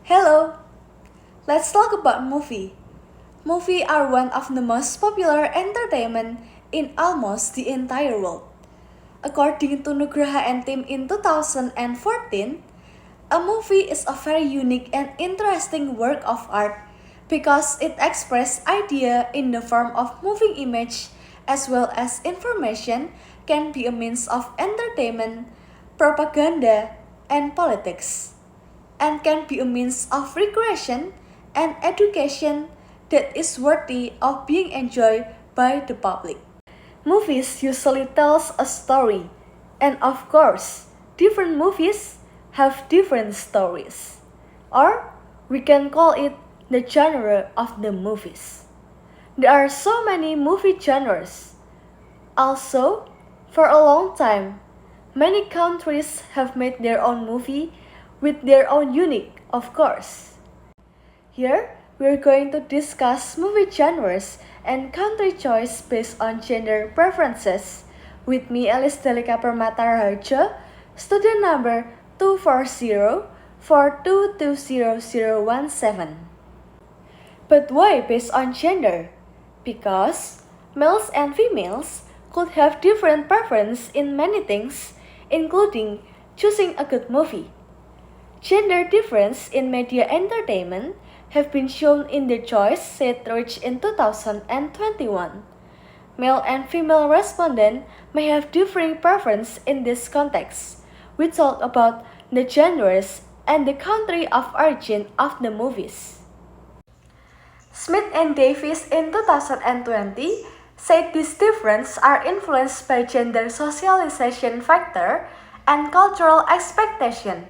Hello! Let's talk about movie. Movies are one of the most popular entertainment in almost the entire world. According to Nugraha and team in 2014, a movie is a very unique and interesting work of art because it expresses idea in the form of moving image as well as information, can be a means of entertainment, propaganda, and politics, and can be a means of recreation and education that is worthy of being enjoyed by the public. Movies usually tells a story, and of course, different movies have different stories. Or we can call it the genre of the movies. There are so many movie genres. Also, for a long time, many countries have made their own movie with their own unique, of course. Here, we're going to discuss movie genres and country choice based on gender preferences. With me, Alice Delika Permata Raharjo, student number 24042200017. But why based on gender? Because males and females could have different preference in many things, including choosing a good movie. Gender difference in media entertainment have been shown in the choice set reached in 2021. Male and female respondents may have differing preference in this context. We talk about the genres and the country of origin of the movies. Smith and Davis in 2020 said these differences are influenced by gender socialization factor and cultural expectation.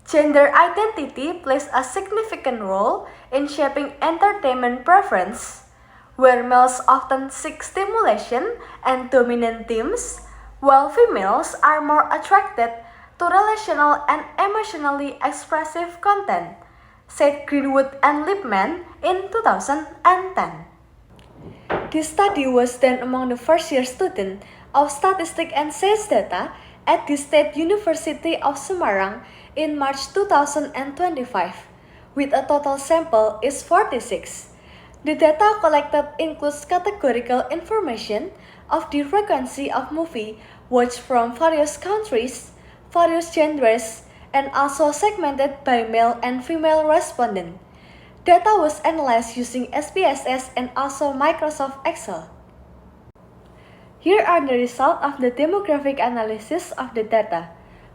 Gender identity plays a significant role in shaping entertainment preference, where males often seek stimulation and dominant themes, while females are more attracted to relational and emotionally expressive content, said Greenwood and Lipman in 2010. This study was done among the first-year students of Statistics and Sales Data at the State University of Semarang in March 2025, with a total sample is 46. The data collected includes categorical information of the frequency of movie watched from various countries, various genres, and also segmented by male and female respondents. Data was analyzed using SPSS and also Microsoft Excel. Here are the results of the demographic analysis of the data.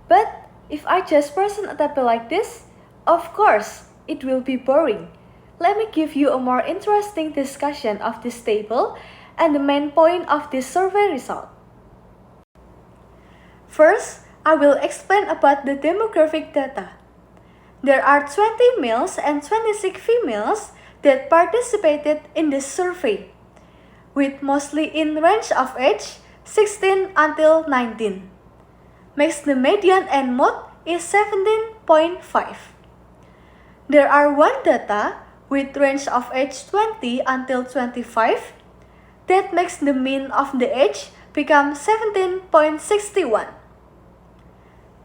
But if I just present a table like this, of course, it will be boring. Let me give you a more interesting discussion of this table and the main point of this survey result. First, I will explain about the demographic data. There are 20 males and 26 females that participated in this survey, with mostly in range of age 16 until 19. Makes the median end mode is 17.5. There are one data with range of age 20 until 25 that makes the mean of the age become 17.61.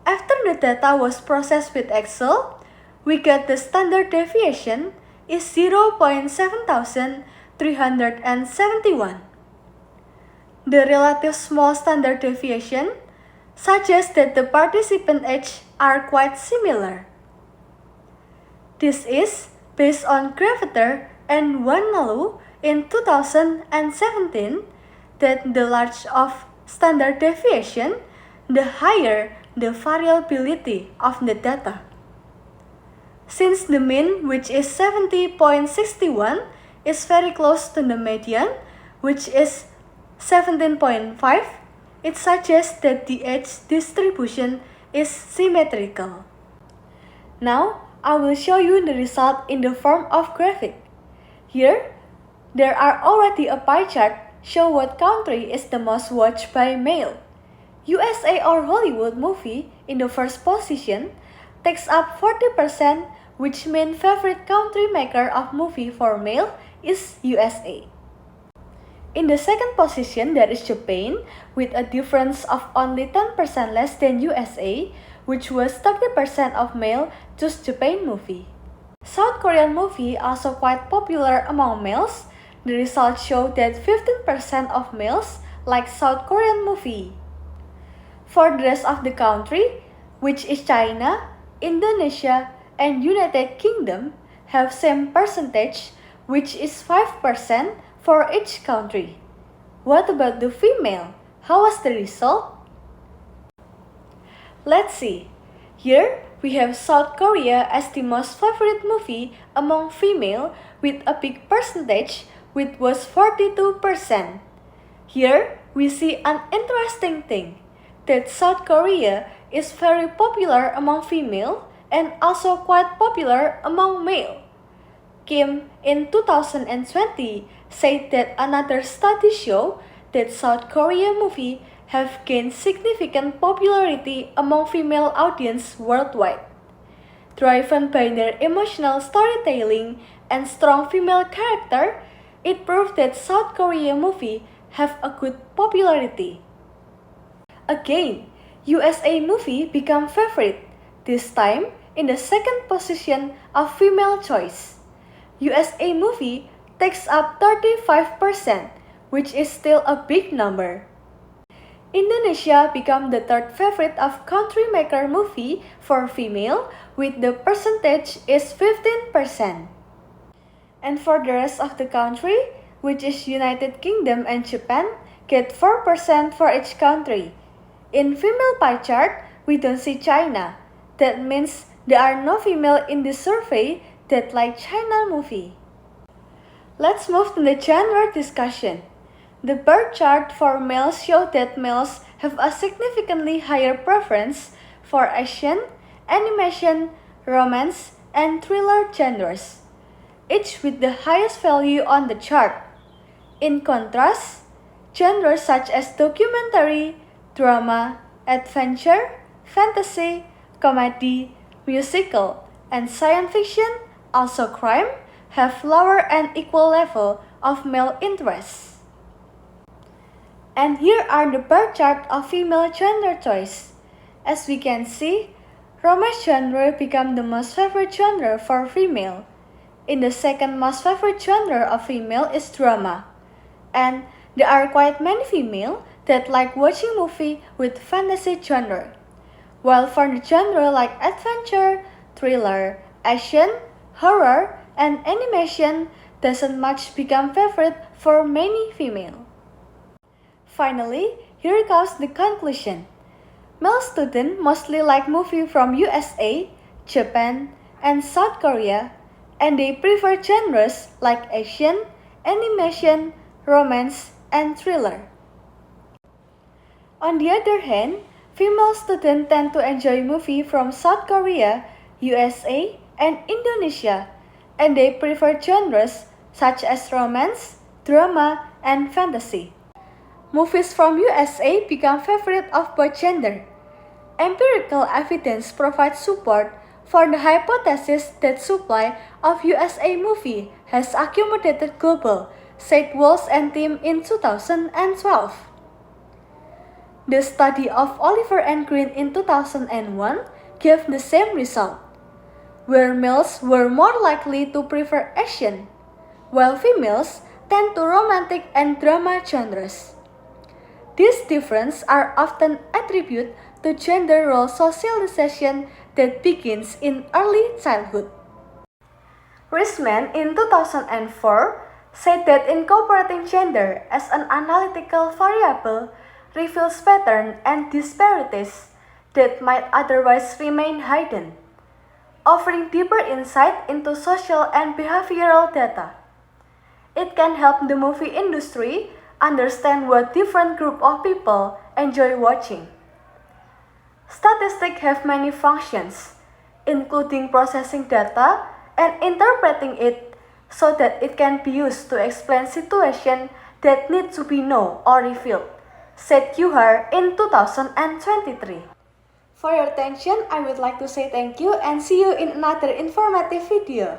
After the data was processed with Excel, we get the standard deviation is 0.7371. The relative small standard deviation suggests that the participant age are quite similar. This is based on Gravater and Wanalu in 2017 that the larger of standard deviation, the higher the variability of the data. Since the mean, which is 70.61, is very close to the median, which is 17.5, it suggests that the age distribution is symmetrical. Now, I will show you the result in the form of graphic. Here, there are already a pie chart show what country is the most watched by male. USA or Hollywood movie in the first position takes up 40%, which means favorite country maker of movie for male is USA. In the second position, there is Japan, with a difference of only 10% less than USA, which was 30% of male choose Japan movie. South Korean movie also quite popular among males. The results show that 15% of males like South Korean movie. For the rest of the country, which is China, Indonesia, and United Kingdom, have same percentage, which is 5% for each country. What about the female? How was the result? Let's see. Here, we have South Korea as the most favorite movie among female with a big percentage, which was 42%. Here, we see an interesting thing, that South Korea is very popular among female and also quite popular among male. Kim in 2020 said that another study showed that South Korea movie have gained significant popularity among female audience worldwide. Driven by their emotional storytelling and strong female character, it proved that South Korea movie have a good popularity. Again, USA movie become favorite, this time in the second position of female choice. USA movie takes up 35%, which is still a big number. Indonesia become the third favorite of country maker movie for female, with the percentage is 15%. And for the rest of the country, which is United Kingdom and Japan, get 4% for each country. In female pie chart, we don't see China. That means there are no female in this survey that like China movie. Let's move to the genre discussion. The bar chart for males show that males have a significantly higher preference for action, animation, romance, and thriller genres, each with the highest value on the chart. In contrast, genres such as documentary, drama, adventure, fantasy, comedy, musical, and science fiction, also crime, have lower and equal level of male interest. And here are the bar chart of female genre choice. As we can see, romance genre become the most favorite genre for female. In the second most favorite genre of female is drama. And there are quite many female that like watching movie with fantasy genre. While for the genre like adventure, thriller, action, horror, and animation doesn't much become favorite for many female. Finally, here comes the conclusion. Male students mostly like movies from USA, Japan, and South Korea, and they prefer genres like action, animation, romance, and thriller. On the other hand, female students tend to enjoy movies from South Korea, USA, and Indonesia, and they prefer genres such as romance, drama, and fantasy. Movies from USA become favorite of both gender. Empirical evidence provides support for the hypothesis that supply of USA movie has accumulated global, said Walsh and team in 2012. The study of Oliver and Green in 2001 gave the same result, where males were more likely to prefer action, while females tend to romantic and drama genres. These differences are often attributed to gender role socialization that begins in early childhood. Risman in 2004 said that incorporating gender as an analytical variable reveals patterns and disparities that might otherwise remain hidden, offering deeper insight into social and behavioral data. It can help the movie industry understand what different groups of people enjoy watching. Statistics have many functions, including processing data and interpreting it so that it can be used to explain situations that need to be known or revealed, said Yuhar in 2023. For your attention, I would like to say thank you and see you in another informative video.